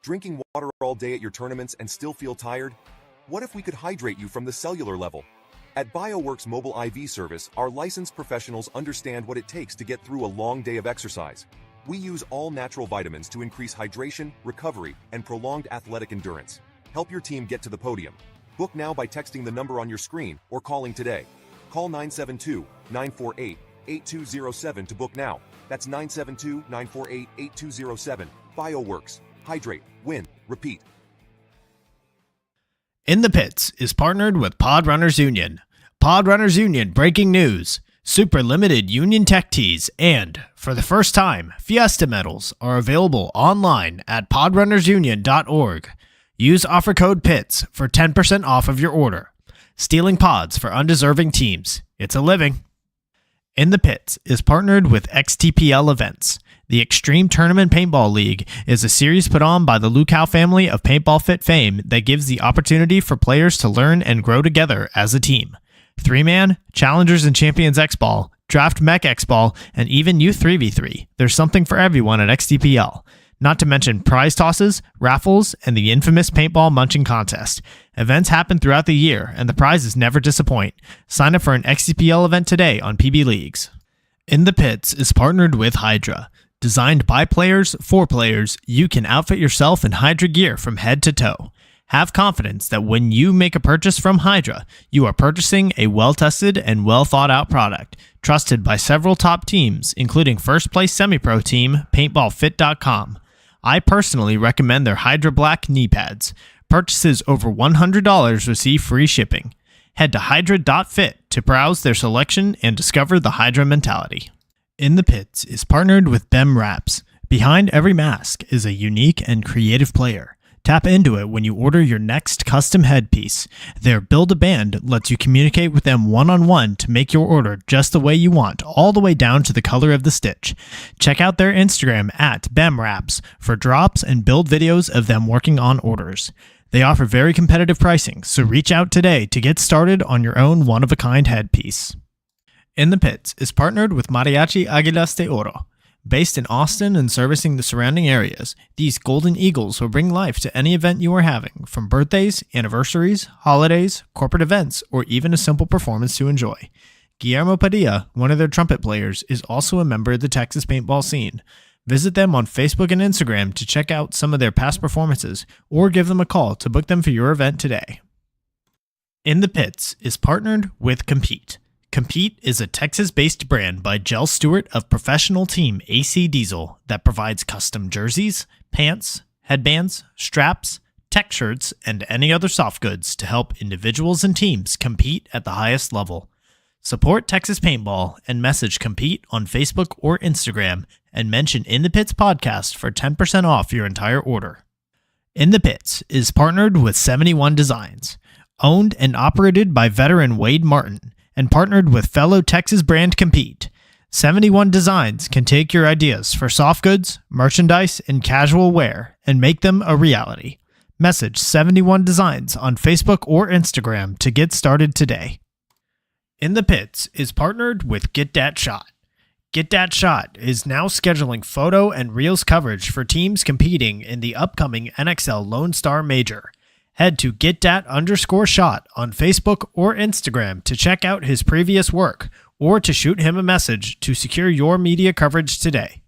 Drinking water all day at your tournaments and still feel tired? What if we could hydrate you from the cellular level? At BioWorks Mobile IV Service, our licensed professionals understand what it takes to get through a long day of exercise. We use all natural vitamins to increase hydration, recovery, and prolonged athletic endurance. Help your team get to the podium. Book now by texting the number on your screen or calling today. Call 972-948-8207 to book now. That's 972-948-8207. BioWorks. Hydrate, win, repeat. In the Pits is partnered with Podrunners Union. Podrunners Union breaking news. Super limited Union Tech tees and, for the first time, Fiesta medals are available online at podrunnersunion.org. Use offer code PITS for 10% off of your order. Stealing pods for undeserving teams. It's a living. In the Pits is partnered with XTPL Events. The Extreme Tournament Paintball League is a series put on by the Lukow family of paintball fit fame that gives the opportunity for players to learn and grow together as a team. 3-man, Challengers and Champions X-Ball, Draft Mech X-Ball, and even Youth 3v3. There's something for everyone at XTPL. Not to mention prize tosses, raffles, and the infamous paintball munching contest. Events happen throughout the year, and the prizes never disappoint. Sign up for an XTPL event today on PB Leagues. In the Pits is partnered with Hydra. Designed by players, for players, you can outfit yourself in Hydra gear from head to toe. Have confidence that when you make a purchase from Hydra, you are purchasing a well-tested and well-thought-out product, trusted by several top teams, including first-place semi-pro team, PaintballFit.com. I personally recommend their Hydra Black knee pads. Purchases over $100 receive free shipping. Head to hydra.fit to browse their selection and discover the Hydra mentality. In the Pits is partnered with BEM Wraps. Behind every mask is a unique and creative player. Tap into it when you order your next custom headpiece. Their Build-A-Band lets you communicate with them one-on-one to make your order just the way you want, all the way down to the color of the stitch. Check out their Instagram at BEMWraps for drops and build videos of them working on orders. They offer very competitive pricing, so reach out today to get started on your own one-of-a-kind headpiece. In the Pits is partnered with Mariachi Águilas de Oro. Based in Austin and servicing the surrounding areas, these Golden Eagles will bring life to any event you are having, from birthdays, anniversaries, holidays, corporate events, or even a simple performance to enjoy. Guillermo Padilla, one of their trumpet players, is also a member of the Texas paintball scene. Visit them on Facebook and Instagram to check out some of their past performances, or give them a call to book them for your event today. In the Pits is partnered with Compete. Compete is a Texas-based brand by Jell Stewart of professional team AC Diesel that provides custom jerseys, pants, headbands, straps, tech shirts, and any other soft goods to help individuals and teams compete at the highest level. Support Texas Paintball and message Compete on Facebook or Instagram and mention In the Pits Podcast for 10% off your entire order. In the Pits is partnered with 71 Designs, owned and operated by veteran Wade Martin, and partnered with fellow Texas brand Compete. 71 Designs can take your ideas for soft goods, merchandise, and casual wear and make them a reality. Message 71 Designs on Facebook or Instagram to get started today. In the Pits is partnered with Get Dat Shot. Get Dat Shot is now scheduling photo and reels coverage for teams competing in the upcoming NXL Lone Star Major. Head to GetDat_shot on Facebook or Instagram to check out his previous work, or to shoot him a message to secure your media coverage today.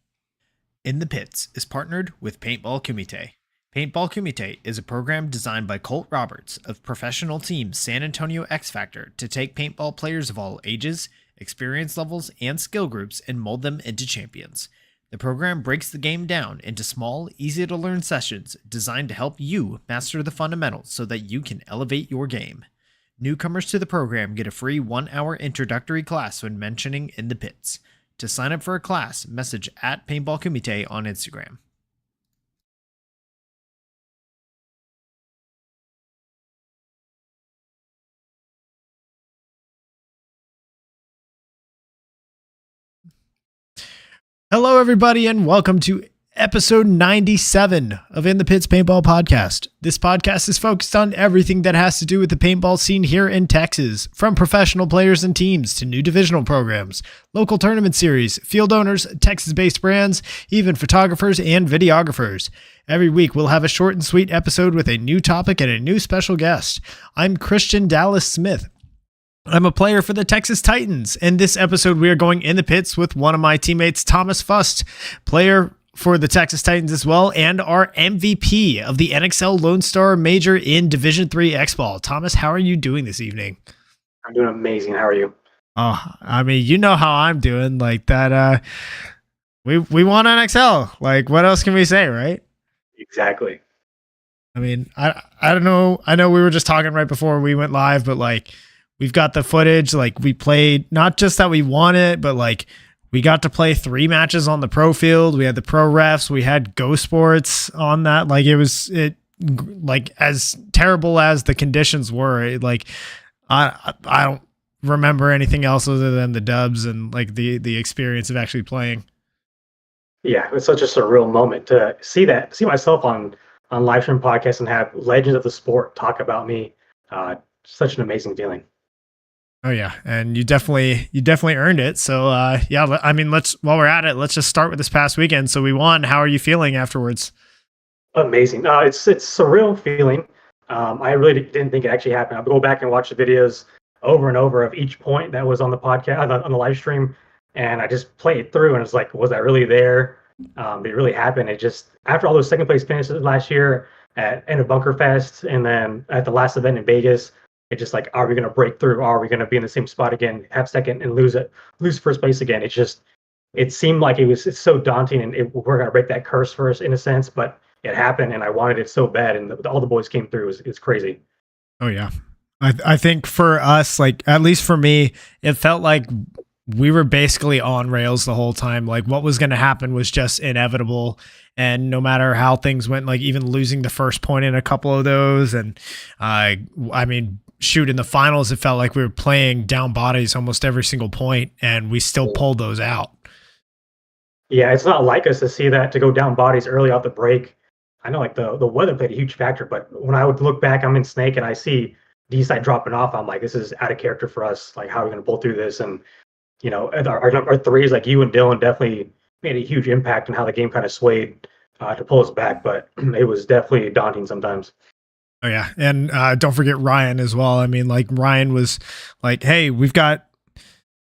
In the Pits is partnered with Paintball Kumite. Paintball Kumite is a program designed by Colt Roberts of professional team San Antonio X Factor to take paintball players of all ages, experience levels, and skill groups and mold them into champions. The program breaks the game down into small, easy-to-learn sessions designed to help you master the fundamentals so that you can elevate your game. Newcomers to the program get a free 1-hour introductory class when mentioning In the Pits. To sign up for a class, message at Paintball Kumite on Instagram. Hello, everybody, and welcome to episode 97 of In the Pits Paintball Podcast. This podcast is focused on everything that has to do with the paintball scene here in Texas, from professional players and teams to new divisional programs, local tournament series, field owners, Texas-based brands, even photographers and videographers. Every week, we'll have a short and sweet episode with a new topic and a new special guest. I'm Christian Dallas Smith. I'm a player for the Texas Titans, and this episode we are going in the pits with one of my teammates, Thomas Fuhst, player for the Texas Titans as well, and our MVP of the NXL Lone Star Major in Division 3 X-Ball. Thomas, how are you doing this evening? I'm doing amazing. How are you? Oh, I mean, you know how I'm doing. Like that, we won NXL. Like, what else can we say, right? Exactly. I mean, I don't know. I know we were just talking right before we went live, but like, we've got the footage. Like, we played, not just that we won it, but like, we got to play 3 matches on the pro field. We had the pro refs. We had Go Sports on that. Like, like as terrible as the conditions were, I don't remember anything else other than the dubs and like the experience of actually playing. Yeah, it's such a surreal moment to see myself on live stream podcasts and have legends of the sport talk about me. Such an amazing feeling. Oh yeah, and you definitely earned it. So yeah, I mean, while we're at it, let's just start with this past weekend. So we won. How are you feeling afterwards? Amazing. It's surreal feeling. I really didn't think it actually happened. I'll go back and watch the videos over and over of each point that was on the podcast on the live stream, and I just played it through, and it's like, was I really there? Did it really happen? It just, after all those second place finishes last year at end of Bunker Fest, and then at the last event in Vegas. It's just like, are we going to break through? Are we going to be in the same spot again, have second and lose first place again? It seemed like it's so daunting, and we're going to break that curse first in a sense, but it happened, and I wanted it so bad, and all the boys came through. It's crazy. Oh yeah. I think for us, like, at least for me, it felt like we were basically on rails the whole time. Like, what was going to happen was just inevitable. And no matter how things went, like even losing the first point in a couple of those. And I mean, shoot, in the finals, it felt like we were playing down bodies almost every single point, and we still pulled those out. Yeah, it's not like us to see that, to go down bodies early off the break. I know like the weather played a huge factor, but when I would look back, I'm in Snake and I see D-side dropping off, I'm like, this is out of character for us. Like, how are we going to pull through this? And, you know, our threes, like you and Dylan, definitely made a huge impact on how the game kind of swayed to pull us back, but it was definitely daunting sometimes. Oh yeah, and don't forget Ryan as well. I mean, like, Ryan was like, "Hey, we've got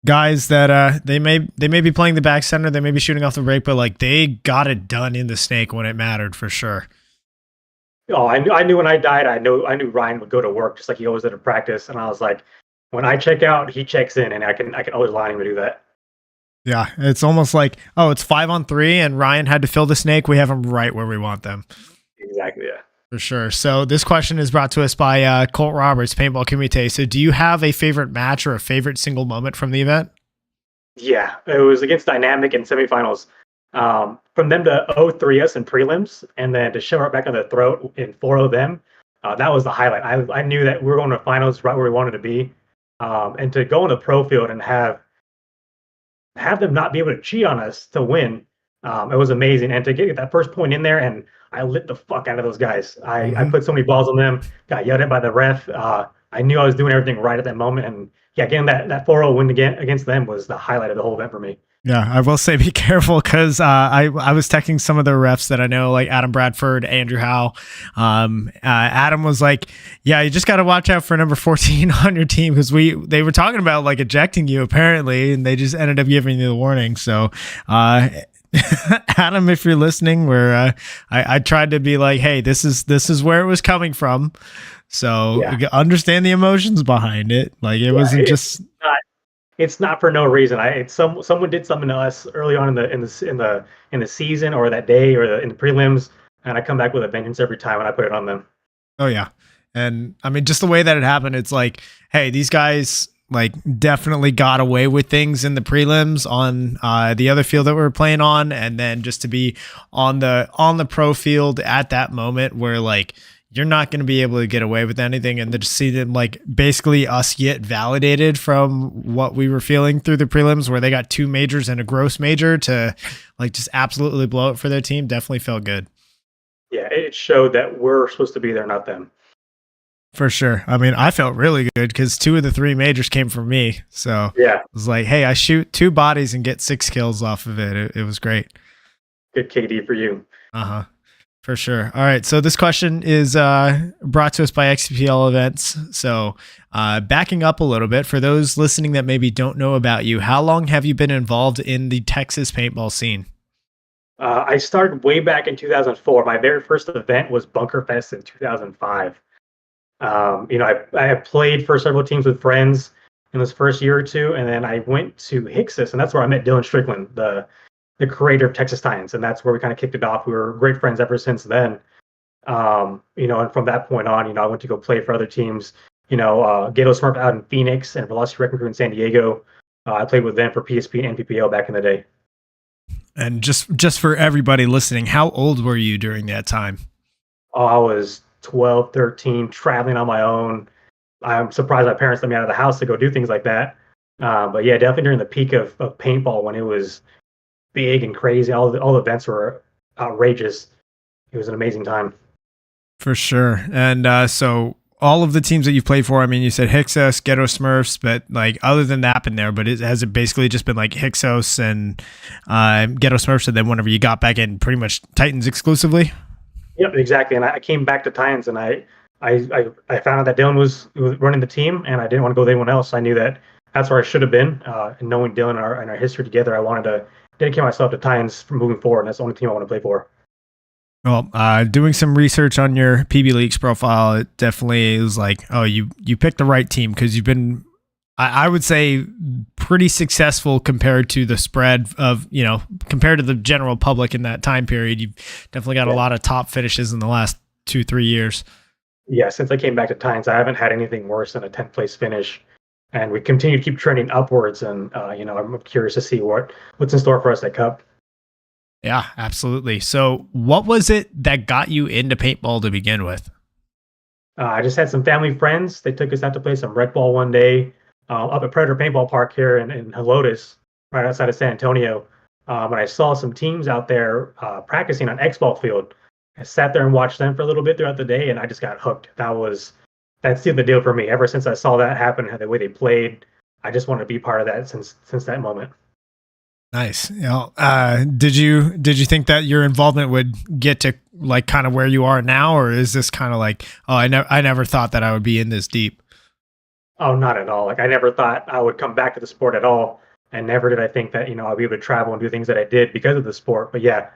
guys that they may be playing the back center, they may be shooting off the break, but like they got it done in the Snake when it mattered for sure." Oh, I knew when I died, I knew Ryan would go to work just like he always did at practice, and I was like, when I check out, he checks in, and I can always rely on him to do that. Yeah, it's almost like, oh, it's 5-on-3, and Ryan had to fill the Snake. We have them right where we want them. Exactly. Yeah. For sure. So this question is brought to us by Colt Roberts, Paintball Comité. So do you have a favorite match or a favorite single moment from the event? Yeah, it was against Dynamic in semifinals. From them to 0-3 us in prelims, and then to show our back on the throat in 4-0 them, that was the highlight. I knew that we were going to finals right where we wanted to be, and to go on the pro field and have them not be able to cheat on us to win, it was amazing. And to get that first point in there, and I lit the fuck out of those guys. I put so many balls on them, got yelled at by the ref. I knew I was doing everything right at that moment. And yeah, getting that 4-0 win again against them was the highlight of the whole event for me. Yeah, I will say be careful, because I was texting some of the refs that I know, like Adam Bradford, Andrew Howe. Adam was like, yeah, you just got to watch out for number 14 on your team, because they were talking about like ejecting you apparently, and they just ended up giving you the warning. So Adam, if you're listening, where I tried to be like, hey, this is where it was coming from, so understand the emotions behind it. Like, it wasn't just. It's not for no reason. Someone did something to us early on in the season, or that day, or in the prelims, and I come back with a vengeance every time, and I put it on them. Oh yeah, and I mean, just the way that it happened, it's like, hey, these guys like definitely got away with things in the prelims on the other field that we were playing on, and then just to be on the pro field at that moment where like you're not going to be able to get away with anything. And to just see them like basically us get validated from what we were feeling through the prelims, where they got 2 majors and a gross major, to like just absolutely blow it for their team, definitely felt good. Yeah, it showed that we're supposed to be there, not them. For sure. I mean, I felt really good because 2 of the 3 majors came from me. So yeah, it was like, hey, I shoot 2 bodies and get 6 kills off of it. It was great. Good KD for you. Uh-huh. For sure. All right. So this question is brought to us by XPL Events. So backing up a little bit, for those listening that maybe don't know about you, how long have you been involved in the Texas paintball scene? I started way back in 2004. My very first event was Bunker Fest in 2005. I had played for several teams with friends in this first year or two, and then I went to Hixus, and that's where I met Dylan Strickland, the creator of Texas Titans, and that's where we kind of kicked it off. We were great friends ever since then. And from that point on, I went to go play for other teams. Gato Smurf out in Phoenix and Velocity Wrecking Crew in San Diego. I played with them for PSP and NPPL back in the day. And just for everybody listening, how old were you during that time? Oh, I was 12, 13, traveling on my own. I'm surprised my parents let me out of the house to go do things like that. But yeah, definitely during the peak of paintball, when it was big and crazy, all the events were outrageous. It was an amazing time. For sure. And so all of the teams that you played for, I mean, you said Hixos, Ghetto Smurfs, but like other than that in there, but has it basically just been like Hixos and Ghetto Smurfs, and then whenever you got back in, pretty much Titans exclusively? Yep, exactly. And I came back to Titans, and I found out that Dylan was running the team, and I didn't want to go with anyone else. I knew that that's where I should have been. And knowing Dylan and our history together, I wanted to dedicate myself to Titans from moving forward, and that's the only team I want to play for. Well, doing some research on your PB Leaks profile, it definitely is like, oh, you picked the right team, because you've been, I would say, pretty successful compared to the spread of, compared to the general public in that time period. You've definitely got a lot of top finishes in the last 2-3 years. Yeah, since I came back to Titans, I haven't had anything worse than a 10th place finish. And we continue to keep trending upwards. And, I'm curious to see what's in store for us at Cup. Yeah, absolutely. So what was it that got you into paintball to begin with? I just had some family friends. They took us out to play some red ball one day up at Predator Paintball Park here in Helotes, right outside of San Antonio. And I saw some teams out there practicing on X-Ball field. I sat there and watched them for a little bit throughout the day, and I just got hooked. That's the deal for me. Ever since I saw that happen, the way they played, I just wanted to be part of that since that moment. Nice. Did you think that your involvement would get to like kind of where you are now, or is this kind of like, oh, I never thought that I would be in this deep? Oh, not at all. Like, I never thought I would come back to the sport at all, and never did I think that I'll be able to travel and do things that I did because of the sport. But yeah,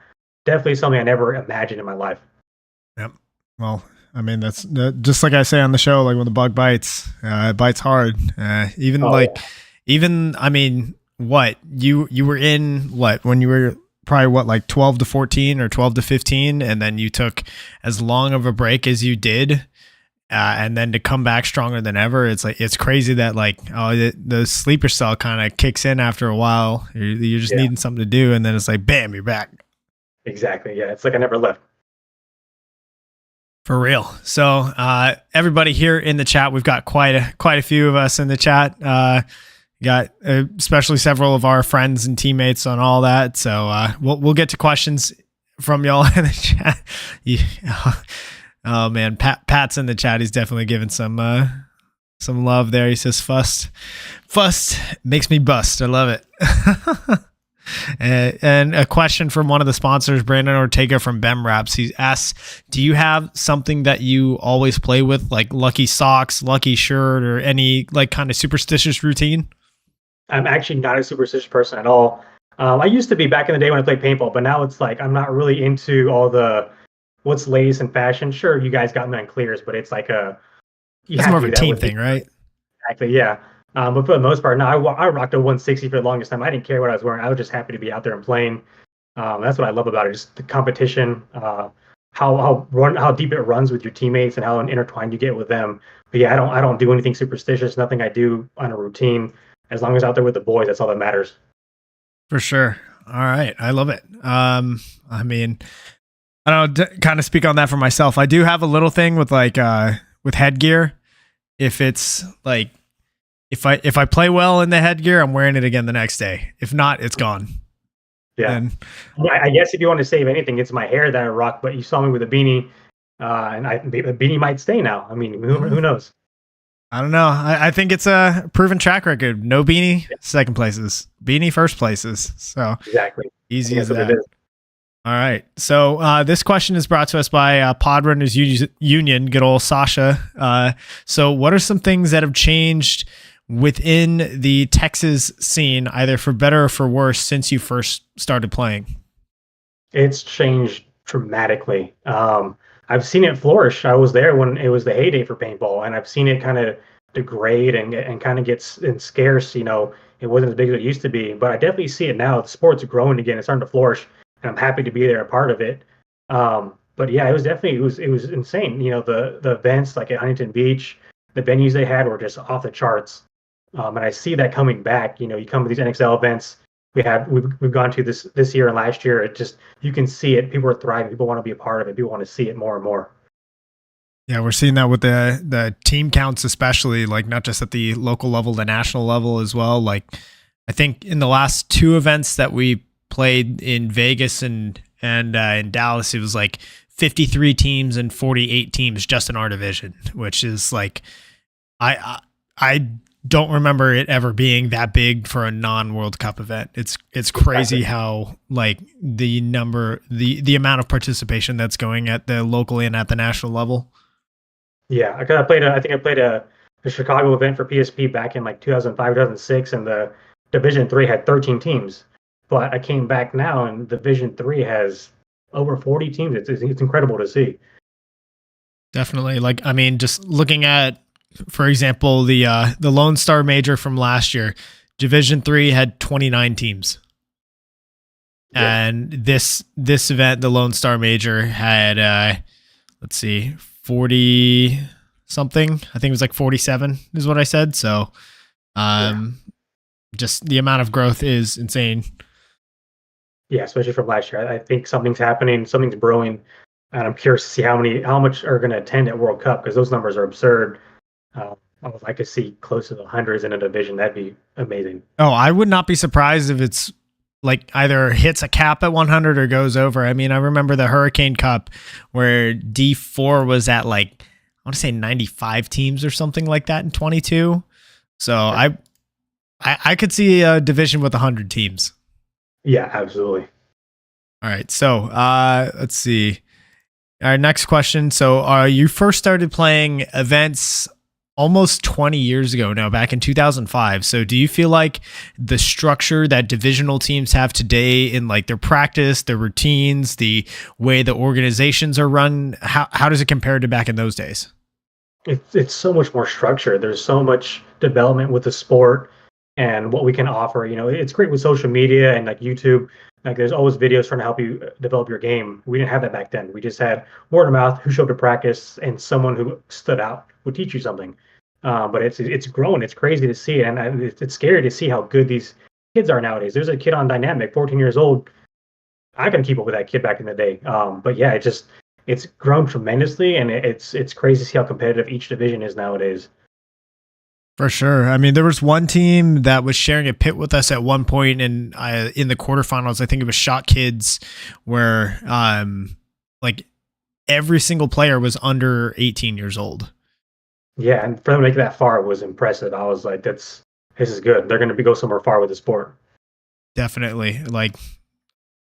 definitely something I never imagined in my life. Yep. Well, I mean, that's just like I say on the show, like when the bug bites, it bites hard. I mean, what you were in when you were probably like 12 to 14 or 12 to 15, and then you took as long of a break as you did, and then to come back stronger than ever. It's like, it's crazy that the sleeper cell kind of kicks in after a while. You're just needing something to do, and then it's like, bam, you're back. Exactly. Yeah, it's like I never left. For real. So everybody here in the chat, we've got quite a few of us in the chat. Got especially several of our friends and teammates on all that. So we'll get to questions from y'all in the chat. Oh man, Pat's in the chat. He's definitely giving some love there. He says, "Fust makes me bust." I love it. And a question from one of the sponsors, Brandon Ortega from Bem Raps. He asks, do you have something that you always play with, like lucky socks, lucky shirt, or any like kind of superstitious routine? I'm actually not a superstitious person at all. I used to be back in the day when I played paintball, but now it's like I'm not really into all the what's latest in fashion. Sure, you guys got me on clears, but it's like it's more of a team thing, right? Exactly, yeah. But for the most part, no, I rocked a 160 for the longest time. I didn't care what I was wearing. I was just happy to be out there and playing. That's what I love about it, just the competition, how deep it runs with your teammates and how intertwined you get with them. But yeah, I don't do anything superstitious. Nothing I do on a routine. As long as out there with the boys, that's all that matters. For sure. All right, I love it. I mean, I don't know, kind of speak on that for myself. I do have a little thing with like with headgear. If it's like if I play well in the headgear, I'm wearing it again the next day. If not, it's gone. Yeah. And I guess if you want to save anything, it's my hair that I rock. But you saw me with a beanie, and the beanie might stay now. I mean, who knows? I don't know. I think it's a proven track record. No beanie, second places. Beanie, first places. So exactly easy as that. All right. So this question is brought to us by Pod Runners Union, good old Sasha. So what are some things that have changed within the Texas scene, either for better or for worse, since you first started playing? It's changed dramatically. I've seen it flourish. I was there when it was the heyday for paintball, and I've seen it kind of degrade and kind of get scarce. You know, it wasn't as big as it used to be, but I definitely see it now. The sport's growing again. It's starting to flourish, and I'm happy to be there, a part of it. But yeah, it was definitely it was insane. You know, the events like at Huntington Beach, the venues they had were just off the charts. And I see that coming back. You know, you come to these NXL events. We've gone to this year and last year. It just, you can see it. People are thriving. People want to be a part of it. People want to see it more and more. Yeah, we're seeing that with the team counts, especially, like not just at the local level, the national level as well. Like I think in the last two events that we played in Vegas and in Dallas, it was like 53 teams and 48 teams just in our division, which is like I don't remember it ever being that big for a non-World Cup event. It's crazy how like the amount of participation that's going at the local and at the national level. Yeah, I think I played a Chicago event for PSP back in like 2005, 2006, and the Division 3 had 13 teams. But I came back now, and Division 3 has over 40 teams. It's incredible to see. Definitely. Like, I mean, just looking at, for example, the Lone Star Major from last year, Division 3 had 29 teams. Yeah. And this event, the Lone Star Major, had 40 something. I think it was like 47 is what I said. So just the amount of growth is insane. Yeah, especially from last year. I think something's happening, something's brewing, and I'm curious to see how much are going to attend at World Cup, because those numbers are absurd. I would like to see close to the hundreds in a division. That'd be amazing. Oh, I would not be surprised if it's like either hits a cap at 100 or goes over. I mean, I remember the Hurricane Cup where D4 was at like, I want to say 95 teams or something like that in 22. So yeah. I could see a division with 100 teams. Yeah, absolutely. All right. So let's see. Our next question. So you first started playing events almost 20 years ago now, back in 2005. So do you feel like the structure that divisional teams have today in like their practice, their routines, the way the organizations are run, how does it compare to back in those days? It's so much more structured. There's so much development with the sport and what we can offer. You know, it's great with social media and like YouTube. Like there's always videos trying to help you develop your game. We didn't have that back then. We just had word of mouth, who showed up to practice, and someone who stood out would teach you something. But it's grown. It's crazy to see, and it's scary to see how good these kids are nowadays. There's a kid on Dynamic, 14 years old. I couldn't keep up with that kid back in the day. But yeah, it's grown tremendously, and it's crazy to see how competitive each division is nowadays. For sure. I mean, there was one team that was sharing a pit with us at one point, and in the quarterfinals, I think it was Shot Kids, where like every single player was under 18 years old. Yeah, and for them to make that far was impressive. I was like, this is good. They're going to go somewhere far with the sport. Definitely. Like,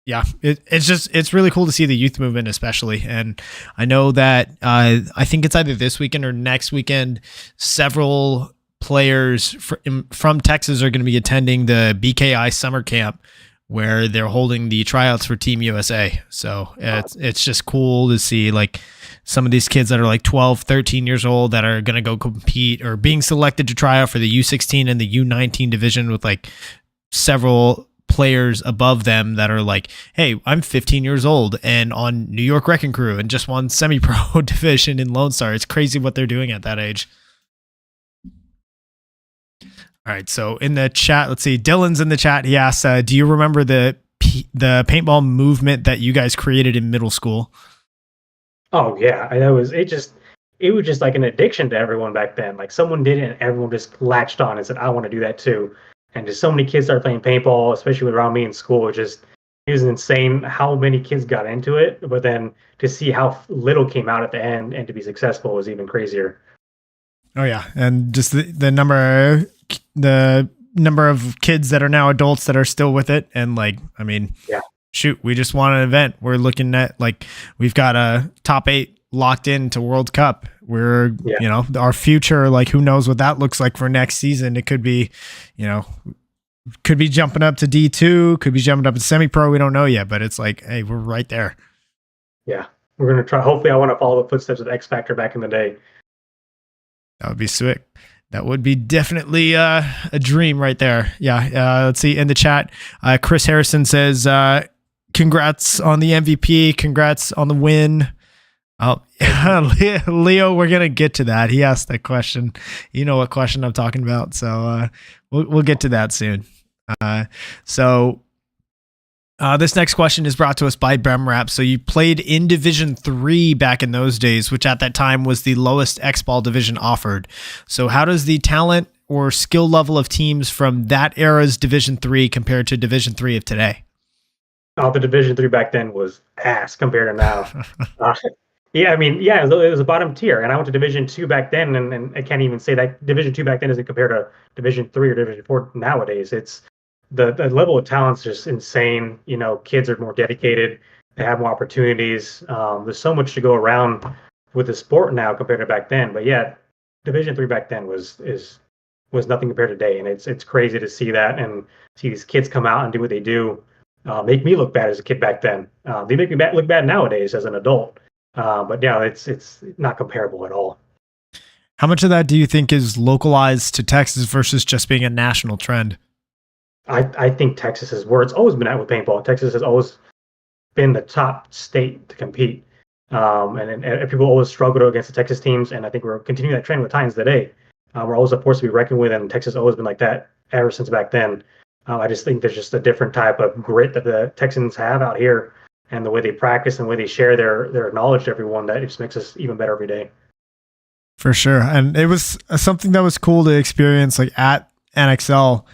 yeah, it's really cool to see the youth movement, especially. And I know that I think it's either this weekend or next weekend, several players from Texas are going to be attending the BKI summer camp where they're holding the tryouts for Team USA. So it's just cool to see like some of these kids that are like 12, 13 years old that are going to go compete or being selected to try out for the U16 and the U19 division with like several players above them that are like, hey, I'm 15 years old and on New York Wrecking Crew and just won semi-pro division in Lone Star. It's crazy what they're doing at that age. All right, so in the chat, let's see. Dylan's in the chat. He asks, do you remember the the paintball movement that you guys created in middle school. Oh yeah, it was just like an addiction to everyone back then. Like someone did it and everyone just latched on and said, I want to do that too. And just so many kids started playing paintball, especially around me in school. It was insane how many kids got into it. But then to see how little came out at the end and to be successful was even crazier. Oh yeah, and just the number of kids that are now adults that are still with it, and like, I mean, Yeah. shoot, we just won an event. We're looking at, like, we've got a top 8 locked into World Cup. We're, you know, our future, like, who knows what that looks like for next season. It could be, you know, could be jumping up to D2, could be jumping up to semi-pro. We don't know yet, but it's like, hey, we're right there. Yeah. We're going to try. Hopefully I want to follow the footsteps of X Factor back in the day. That would be sweet. That would be definitely a dream right there. Yeah. Let's see in the chat. Chris Harrison says, congrats on the MVP. Congrats on the win. Oh, Leo, we're going to get to that. He asked that question. You know what question I'm talking about. So we'll get to that soon. This next question is brought to us by Bemrap. So you played in Division 3 back in those days, which at that time was the lowest X-Ball division offered. So how does the talent or skill level of teams from that era's Division 3 compare to Division 3 of today? Oh, the Division 3 back then was ass compared to now. Yeah, I mean, yeah, it was a bottom tier, and I went to Division 2 back then, and I can't even say that Division 2 back then isn't compared to Division 3 or Division 4 nowadays. It's the level of talent's just insane. You know, kids are more dedicated, they have more opportunities. There's so much to go around with the sport now compared to back then. But yeah, Division 3 back then was nothing compared to today, and it's crazy to see that and see these kids come out and do what they do. Make me look bad as a kid back then. They make me look bad nowadays as an adult. But yeah, it's not comparable at all. How much of that do you think is localized to Texas versus just being a national trend? I think Texas is where it's always been at with paintball. Texas has always been the top state to compete. And people always struggle against the Texas teams, and I think we're continuing that trend with Titans today. We're always a force to be reckoned with, and Texas has always been like that ever since back then. I just think there's just a different type of grit that the Texans have out here, and the way they practice and the way they share their knowledge to everyone, that just makes us even better every day. For sure. And it was something that was cool to experience, like at NXL.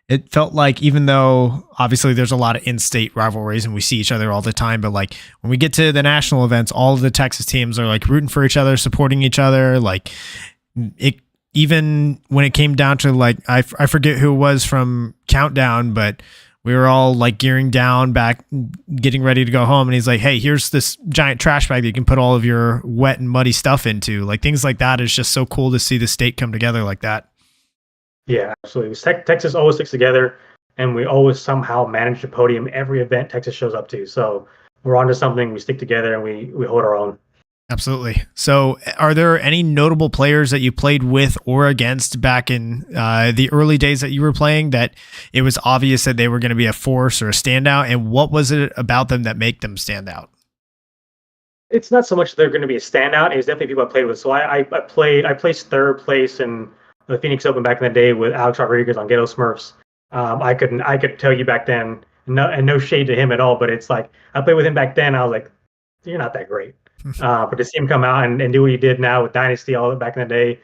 It felt like, even though obviously there's a lot of in-state rivalries and we see each other all the time, but like when we get to the national events, all of the Texas teams are like rooting for each other, supporting each other. Like it, even when it came down to, like, I forget who it was from Countdown, but we were all like gearing down back, getting ready to go home. And he's like, hey, here's this giant trash bag that you can put all of your wet and muddy stuff into. Like, things like that is just so cool to see the state come together like that. Yeah, absolutely. Texas always sticks together, and we always somehow manage the podium every event Texas shows up to. So we're onto something. We stick together and we hold our own. Absolutely. So are there any notable players that you played with or against back in the early days that you were playing that it was obvious that they were going to be a force or a standout? And what was it about them that made them stand out? It's not so much they're going to be a standout. It's definitely people I played with. So I placed third place in the Phoenix Open back in the day with Alex Rodriguez on Ghetto Smurfs. I could tell you back then, no shade to him at all, but it's like I played with him back then. I was like, you're not that great. But to see him come out and do what he did now with Dynasty all back in the day,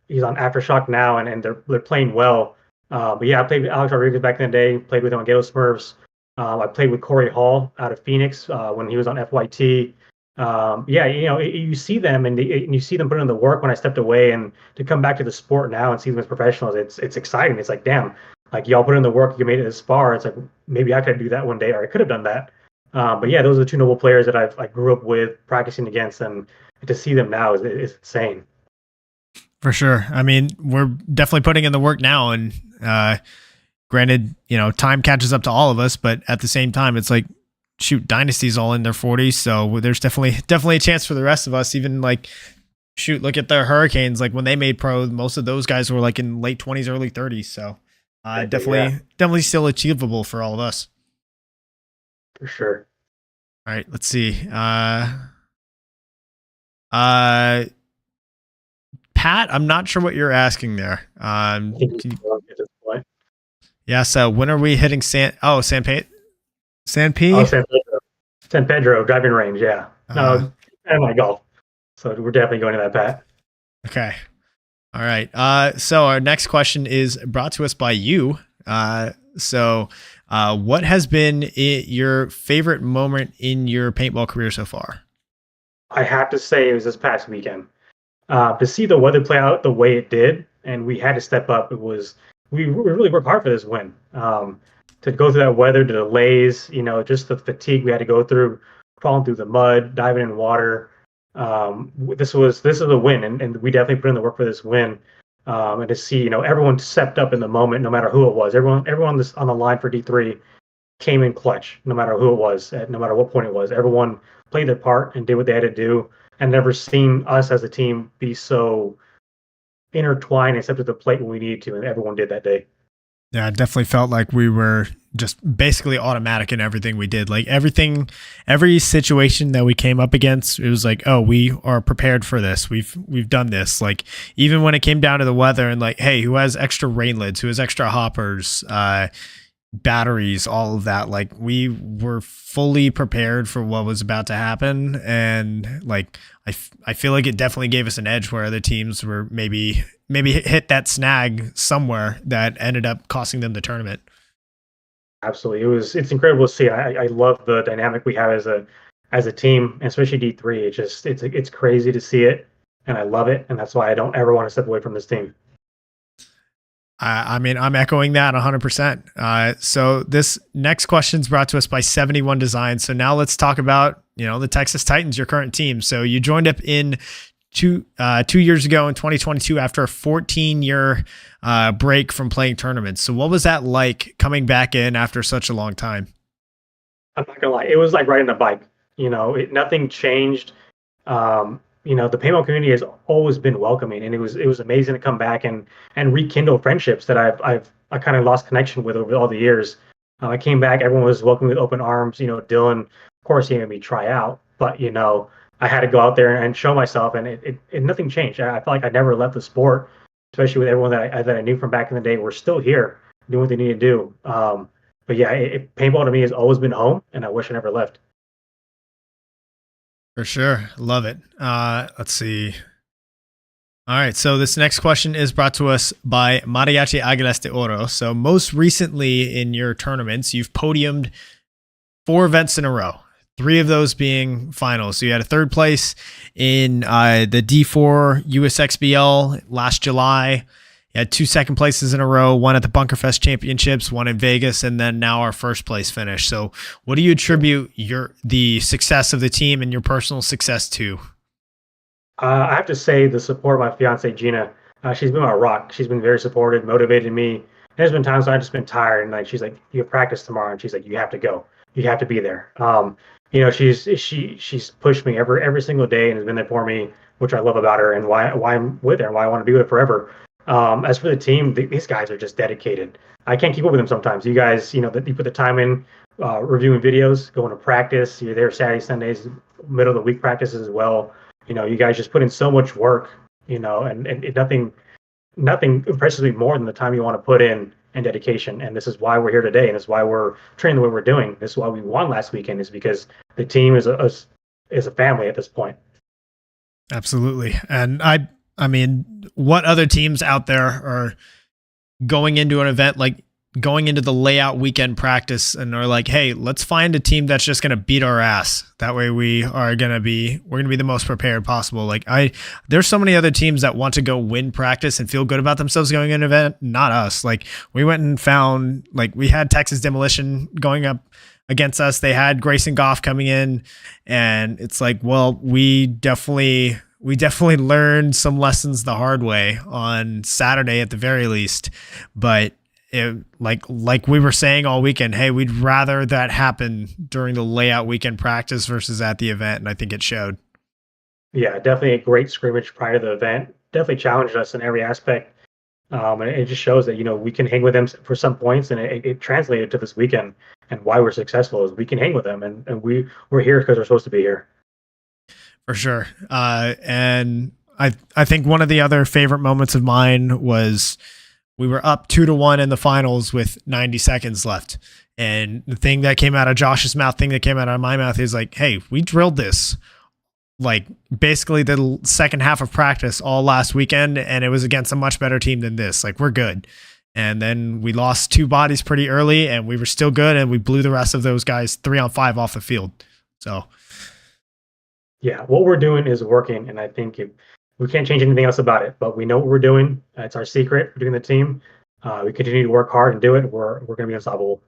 he's on Aftershock now, and they're playing well. But yeah, I played with Alex Rodriguez back in the day, played with him on Ghetto Smurfs. I played with Corey Hall out of Phoenix when he was on FYT. Yeah, you know, you see them and you see them put in the work when I stepped away, and to come back to the sport now and see them as professionals, it's exciting. It's like, damn, like y'all put in the work, you made it this far. It's like, maybe I could do that one day, or I could have done that. But yeah, those are the two noble players that I grew up with, practicing against, and to see them now is insane. For sure. I mean, we're definitely putting in the work now, and granted, you know, time catches up to all of us, but at the same time, it's like, shoot, Dynasty's all in their 40s, so there's definitely a chance for the rest of us. Even like, shoot, look at the Hurricanes. Like when they made pro, most of those guys were like in late 20s, early 30s. So definitely still achievable for all of us. For sure. All right, let's see. Pat, I'm not sure what you're asking there. Yeah, so when are we hitting San Pete? San Oh, P? San Pedro driving range. Yeah. Uh, No, and my golf. So we're definitely going to that, Pat. okay. All right. So our next question is brought to us by you. What has been your favorite moment in your paintball career so far? I have to say it was this past weekend. To see the weather play out the way it did, and we had to step up. We really worked hard for this win. To go through that weather, the delays, just the fatigue we had to go through, crawling through the mud, diving in water. This is a win, and we definitely put in the work for this win. And to see, everyone stepped up in the moment, no matter who it was. Everyone this on the line for D3 came in clutch, no matter who it was, no matter what point it was. Everyone played their part and did what they had to do, and never seen us as a team be so intertwined and stepped to the plate when we needed to, and everyone did that day. Yeah, it definitely felt like we were just basically automatic in everything we did. Like every situation that we came up against, it was like, oh, we are prepared for this. We've done this. Like even when it came down to the weather and like, hey, who has extra rain lids? Who has extra hoppers? Batteries, all of that. Like we were fully prepared for what was about to happen, and like I feel like it definitely gave us an edge where other teams were maybe hit that snag somewhere that ended up costing them the tournament. Absolutely, it's incredible to see. I love the dynamic we have as a team, and especially D3. It's crazy to see it, and I love it, and that's why I don't ever want to step away from this team. I mean, I'm echoing that 100%. So this next question is brought to us by 71 Design. So now let's talk about, the Texas Titans, your current team. So you joined up in 2 years ago in 2022 after a 14-year break from playing tournaments. So what was that like coming back in after such a long time? I'm not gonna lie, it was like riding a bike. Nothing changed. The paintball community has always been welcoming, and it was amazing to come back and rekindle friendships that I kind of lost connection with over all the years. I came back, everyone was welcoming with open arms. Dylan, of course, he made me try out, but I had to go out there and show myself, and it nothing changed. I felt like I never left the sport, especially with everyone that I knew from back in the day. We're still here doing what they need to do. But yeah, paintball to me has always been home, and I wish I never left. For sure. Love it. Let's see. All right. So this next question is brought to us by Mariachi Águilas de Oro. So most recently in your tournaments, you've podiumed 4 events in a row, 3 of those being finals. So you had a 3rd place in the D4 USXBL last July. You had 2 second places in a row, 1 at the Bunkerfest Championships, 1 in Vegas, and then now our 1st place finish. So what do you attribute the success of the team and your personal success to? I have to say the support of my fiance Gina. She's been my rock. She's been very supportive, motivated me. There's been times I've just been tired, and like she's like, "You have practice tomorrow," and she's like, "You have to go. You have to be there." She's pushed me every single day and has been there for me, which I love about her, and why I'm with her and why I want to be with her forever. As for the team, these guys are just dedicated. I can't keep up with them sometimes. You guys, you put the time in, reviewing videos, going to practice. You're there Saturday, Sundays, middle of the week practices as well. You guys just put in so much work, and nothing impresses me more than the time you want to put in and dedication. And this is why we're here today, and this is why we're training the way we're doing. This is why we won last weekend, is because the team is a family at this point. Absolutely. And I mean, what other teams out there are going into an event, like going into the layout weekend practice, and are like, hey, let's find a team that's just going to beat our ass. That way we're going to be the most prepared possible. Like there's so many other teams that want to go win practice and feel good about themselves going in an event. Not us. Like we went and found, like we had Texas Demolition going up against us. They had Grayson Goff coming in, and it's like, well, we definitely learned some lessons the hard way on Saturday at the very least. But like we were saying all weekend, hey, we'd rather that happen during the layout weekend practice versus at the event, and I think it showed. Yeah, definitely a great scrimmage prior to the event. Definitely challenged us in every aspect. And it just shows that, we can hang with them for some points, and it translated to this weekend. And why we're successful is we can hang with them, and we're here because we're supposed to be here. For sure. And I think one of the other favorite moments of mine was we were up 2-1 in the finals with 90 seconds left. And the thing that came out of Josh's mouth, thing that came out of my mouth is like, hey, we drilled this like basically the second half of practice all last weekend, and it was against a much better team than this. Like, we're good. And then we lost 2 bodies pretty early, and we were still good, and we blew the rest of those guys 3-on-5 off the field. So, yeah, what we're doing is working, and I think we can't change anything else about it. But we know what we're doing. It's our secret. We're doing the team. We continue to work hard and do it. We're going to be unstoppable.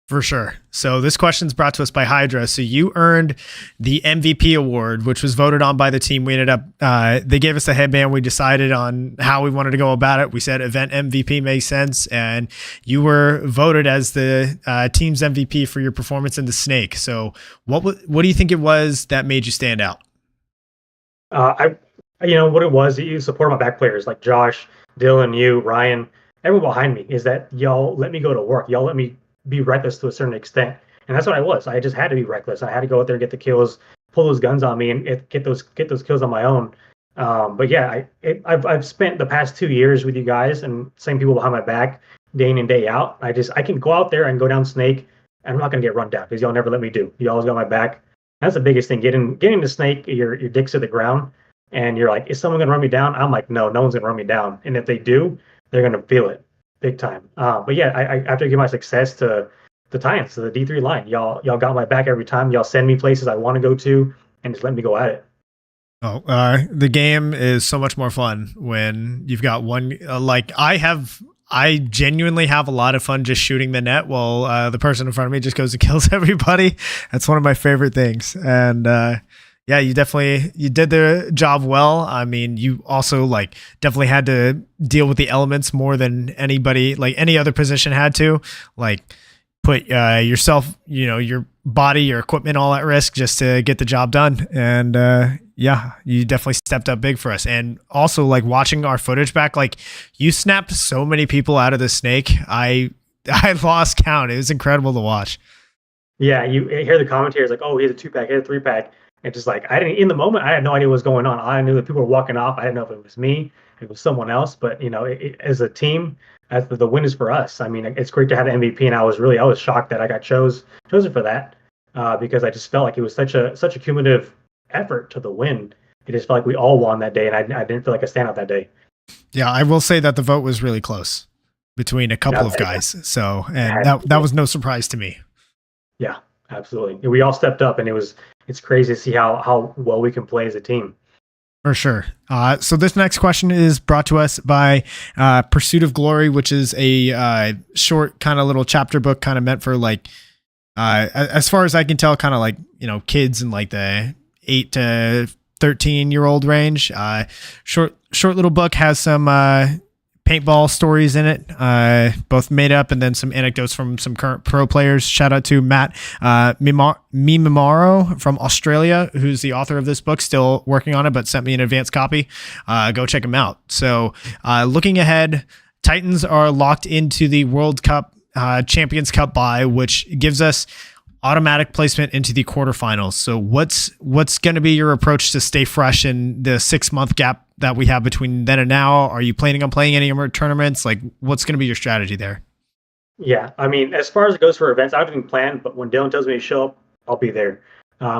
for sure. So this question's brought to us by Hydra. So you earned the MVP award, which was voted on by the team. We ended up, they gave us the headband. We decided on how we wanted to go about it. We said event MVP makes sense. And you were voted as the team's MVP for your performance in the Snake. So what do you think it was that made you stand out? What it was, you support my back players like Josh, Dylan, you, Ryan, everyone behind me, is that y'all let me go to work. Y'all let me be reckless to a certain extent. And that's what I was. I just had to be reckless. I had to go out there and get the kills, pull those guns on me, and get those kills on my own. But yeah, I've spent the past 2 years with you guys and same people behind my back day in and day out. I can go out there and go down Snake, and I'm not gonna get run down because y'all never let me do. You always got my back. That's the biggest thing. Getting the Snake, your dick's to the ground, and you're like, is someone gonna run me down? I'm like, no one's gonna run me down. And if they do, they're gonna feel it big time. But yeah, I have to give my success to the Titans, to the D3 line. Y'all got my back every time. Y'all send me places I want to go to and just let me go at it. Oh, the game is so much more fun when you've got one. I genuinely have a lot of fun just shooting the net while the person in front of me just goes and kills everybody. That's one of my favorite things. And yeah, you did the job well. I mean, you also definitely had to deal with the elements more than anybody, like any other position had to, put yourself, your body, your equipment all at risk just to get the job done. And yeah, you definitely stepped up big for us. And also watching our footage back, you snapped so many people out of the Snake. I lost count. It was incredible to watch. Yeah, you hear the commentators like, oh, he had a 2-pack, he had a 3-pack. And just in the moment, I had no idea what was going on. I knew that people were walking off. I didn't know if it was me, if it was someone else. But as a team, as the win is for us. I mean, it's great to have the MVP, and I was shocked that I got chosen for that because I just felt like it was such a cumulative effort to the win. It just felt like we all won that day, and I didn't feel like a standout that day. Yeah, I will say that the vote was really close between a couple of guys. So, and that was no surprise to me. Yeah, absolutely. We all stepped up, and it's crazy to see how well we can play as a team. For sure. So this next question is brought to us by Pursuit of Glory, which is a short kind of little chapter book, kind of meant for as far as I can tell, kind of kids in the 8 to 13-year-old range. Short little book, has some paintball stories in it, both made up, and then some anecdotes from some current pro players. Shout out to Matt Mimaro from Australia, who's the author of this book, still working on it, but sent me an advanced copy. Go check him out. So looking ahead, Titans are locked into the World Cup Champions Cup bye, which gives us automatic placement into the quarterfinals. So what's going to be your approach to stay fresh in the 6-month gap that we have between then and now? Are you planning on playing any more tournaments? What's going to be your strategy there? Yeah, I mean, as far as it goes for events, I don't even plan, but when Dylan tells me to show up, I'll be there.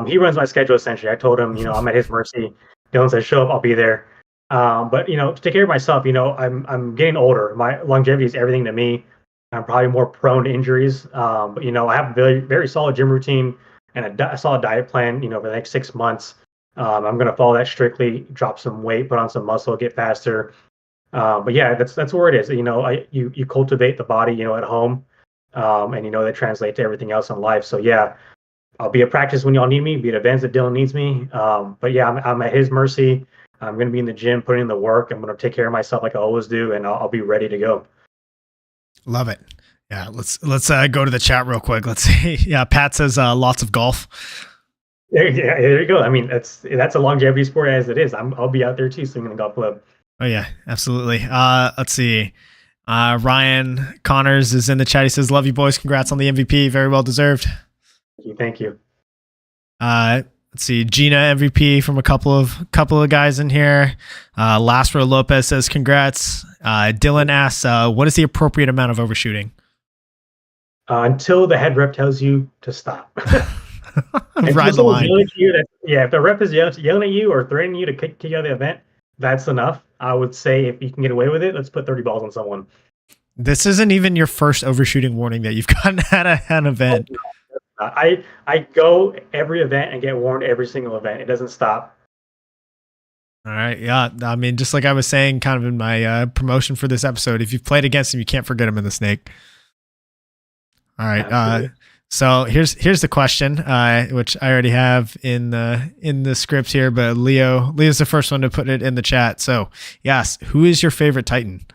He runs my schedule essentially. I told him, I'm at his mercy. Dylan says, show up, I'll be there. But to take care of myself, I'm getting older. My longevity is everything to me. I'm probably more prone to injuries. But I have a very, very solid gym routine and a solid diet plan, for the next 6 months. I'm going to follow that strictly, drop some weight, put on some muscle, get faster. But yeah, that's where it is. You cultivate the body, at home, and that translates to everything else in life. So yeah, I'll be at practice when y'all need me, be at events that Dylan needs me. But yeah, I'm at his mercy. I'm going to be in the gym, putting in the work. I'm going to take care of myself like I always do, and I'll be ready to go. Love it. Yeah, let's go to the chat real quick. Let's see. Yeah, Pat says lots of golf. There you go. I mean, that's a longevity sport as it is. I'll be out there too, swinging a golf club. Oh yeah, absolutely. Let's see. Ryan Connors is in the chat. He says, "Love you boys. Congrats on the MVP. Very well deserved." Thank you. Let's see. Gina MVP from a couple of guys in here. Lastro Lopez says, "Congrats." Dylan asks, "What is the appropriate amount of overshooting?" until the head rep tells you to stop. Ride the line. If the rep is yelling at you or threatening you to kick you out of the event, that's enough. I would say if you can get away with it, let's put 30 balls on someone. This isn't even your first overshooting warning that you've gotten at an event. I go every event and get warned every single event. It doesn't stop. All right. Yeah. I mean, just like I was saying kind of in my promotion for this episode, if you've played against him, you can't forget him in the snake. All right. So here's the question, which I already have in the script here, but Leo's the first one to put it in the chat. So yes, who is your favorite Titan?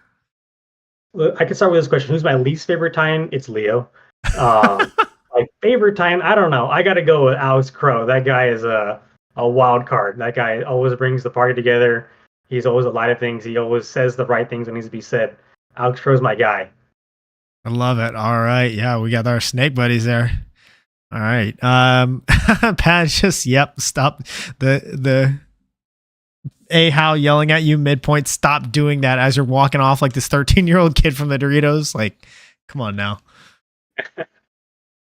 I can start with this question. Who's my least favorite Titan? It's Leo. My favorite Titan, I don't know. I got to go with Alex Crow. That guy is a wild card. That guy always brings the party together. He's always a lot of things. He always says the right things when needs to be said. Alex Crow's my guy. I love it. All right. Yeah, we got our snake buddies there. All right. Pat just, stop the Hal yelling at you midpoint. Stop doing that as you're walking off like this 13-year-old kid from the Doritos. Like, come on now.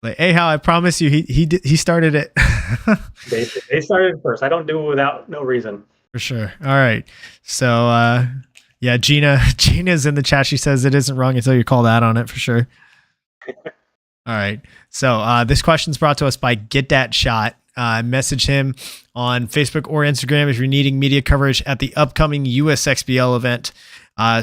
Like, Hal, I promise you, he started it. They started first. I don't do it without no reason. For sure. All right. So, yeah, Gina's in the chat. She says it isn't wrong until you call that on it for sure. All right. So this question's brought to us by Get That Shot. Message him on Facebook or Instagram if you're needing media coverage at the upcoming USXBL event.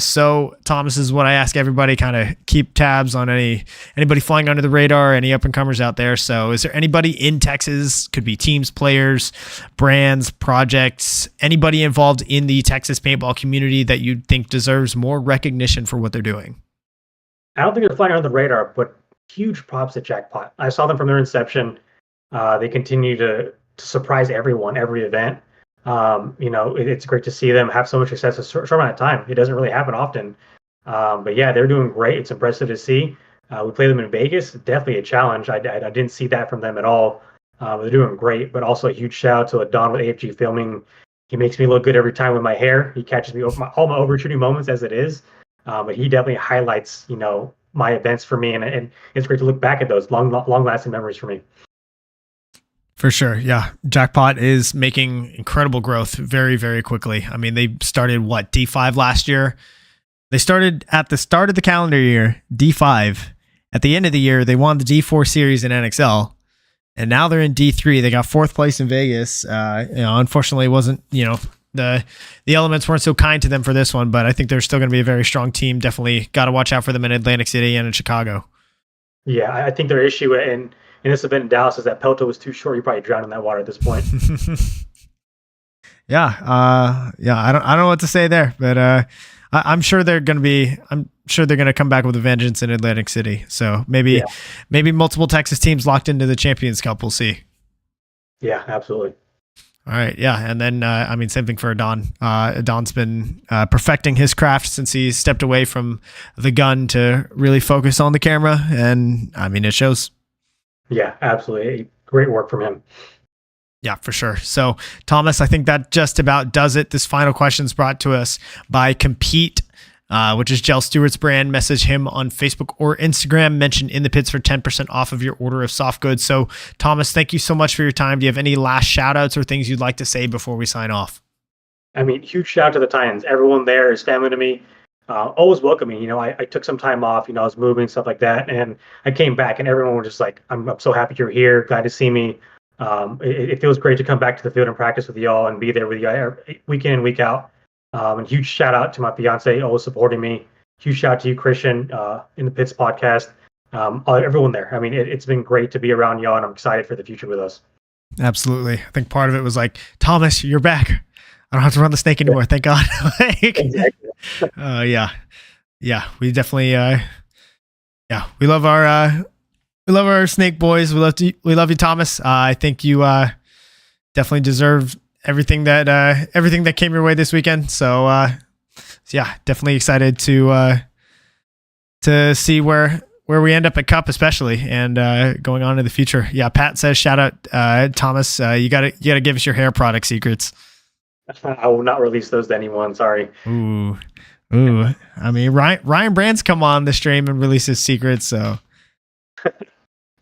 So Thomas, is what I ask everybody, kind of keep tabs on anybody flying under the radar, any up and comers out there. So is there anybody in Texas, could be teams, players, brands, projects, anybody involved in the Texas paintball community that you think deserves more recognition for what they're doing? I don't think they're flying under the radar, but huge props to Jackpot. I saw them from their inception. They continue to surprise everyone, every event. It's great to see them have so much success in a short amount of time. It doesn't really happen often. But yeah, they're doing great. It's impressive to see. We play them in Vegas. Definitely a challenge. I didn't see that from them at all. They're doing great, but also a huge shout out to Don with AFG Filming. He makes me look good every time with my hair. He catches me over all my overshooting moments as it is. But he definitely highlights, my events for me. And it's great to look back at those long lasting memories for me. For sure. Yeah. Jackpot is making incredible growth very, very quickly. I mean, they started D5 last year. They started at the start of the calendar year, D5. At the end of the year, they won the D4 series in NXL. And now they're in D3. They got fourth place in Vegas. Unfortunately, it wasn't, the elements weren't so kind to them for this one, but I think they're still going to be a very strong team. Definitely got to watch out for them in Atlantic City and in Chicago. Yeah, I think their issue in this event in Dallas is that Pelto was too short. He probably drowned in that water at this point. Yeah. I don't know what to say there, but I'm sure they're going to come back with a vengeance in Atlantic City. So maybe multiple Texas teams locked into the Champions Cup. We'll see. Yeah, absolutely. All right. Yeah. And then, same thing for Don. Don's been perfecting his craft since he stepped away from the gun to really focus on the camera. And it shows. Yeah, absolutely. Great work from him. Yeah, for sure. So, Thomas, I think that just about does it. This final question is brought to us by Compete, which is Jell Stewart's brand. Message him on Facebook or Instagram. Mention In the Pits for 10% off of your order of soft goods. So, Thomas, thank you so much for your time. Do you have any last shout outs or things you'd like to say before we sign off? Huge shout out to the Titans. Everyone there is family to me. Always welcoming. I took some time off, I was moving, stuff like that. And I came back and everyone was just like, I'm so happy you're here. Glad to see me. It feels great to come back to the field and practice with y'all and be there with you week in and week out. And huge shout out to my fiance, always supporting me. Huge shout out to you, Christian, in the Pits podcast. Everyone there. It's been great to be around y'all, and I'm excited for the future with us. Absolutely. I think part of it was like, Thomas, you're back. I don't have to run the snake anymore. Thank God. Exactly. Yeah, we definitely, we love our snake boys. We love you, Thomas. I think you, definitely deserve everything that came your way this weekend. So definitely excited to see where we end up at Cup, especially, and going on in the future. Yeah, Pat says, shout out Thomas. You gotta give us your hair product secrets. I will not release those to anyone. Sorry. Ooh. Ryan Brand's come on the stream and release his secrets. So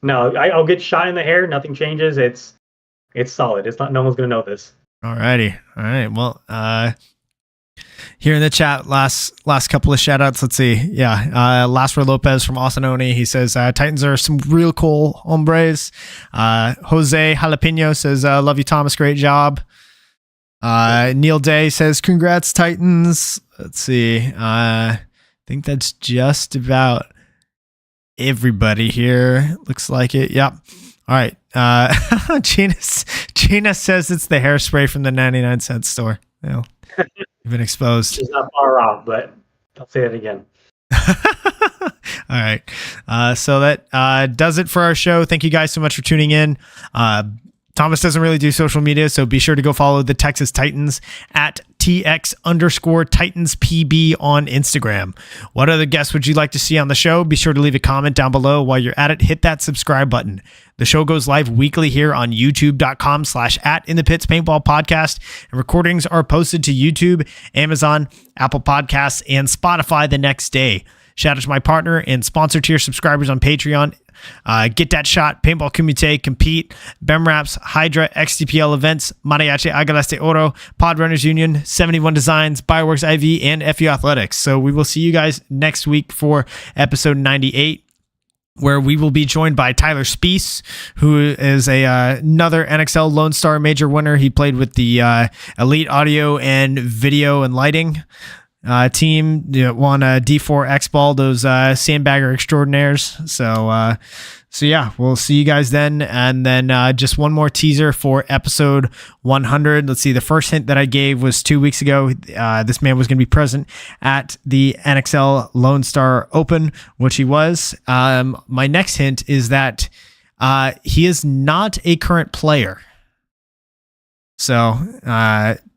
No, I'll get shot in the hair. Nothing changes. It's solid. It's not. No one's gonna know this. Alrighty. All right. Well, here in the chat, last couple of shout outs. Let's see. Yeah. Lasper Lopez from Osanoni. He says, Titans are some real cool hombres. Jose Jalapeno says, love you, Thomas. Great job. Neil Day says, congrats, Titans. Let's see. I think that's just about everybody here. Looks like it. Yep. All right. Gina says it's the hairspray from the 99-cent store. Well, you've been exposed. She's not far off, but I'll say it again. All right. So that does it for our show. Thank you guys so much for tuning in. Thomas doesn't really do social media, so be sure to go follow the Texas Titans at TX_TitansPB on Instagram. What other guests would you like to see on the show? Be sure to leave a comment down below. While you're at it, hit that subscribe button. The show goes live weekly here on youtube.com/@inthepitspaintballpodcast, and recordings are posted to YouTube, Amazon, Apple Podcasts, and Spotify the next day. Shout out to my partner and sponsor tier subscribers on Patreon. Get That Shot, Paintball Kumite, Compete, BEMRAPS, Hydra, XDPL Events, Mariachi Águilas de Oro, Pod Runners Union, 71 Designs, Bioworks IV, and FU Athletics. So we will see you guys next week for episode 98, where we will be joined by Tyler Spees, who is another NXL Lone Star Major winner. He played with the Elite Audio and Video and Lighting team, won a D3X ball, those sandbagger extraordinaires. So yeah, we'll see you guys then. And then just one more teaser for episode 100. Let's see. The first hint that I gave was 2 weeks ago. This man was going to be present at the NXL Lone Star Open, which he was. My next hint is that he is not a current player. So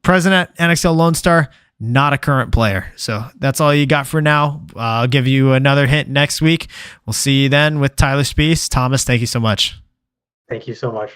present at NXL Lone Star, not a current player. So that's all you got for now. I'll give you another hint next week. We'll see you then with Tyler Spees. Thomas, thank you so much. Thank you so much.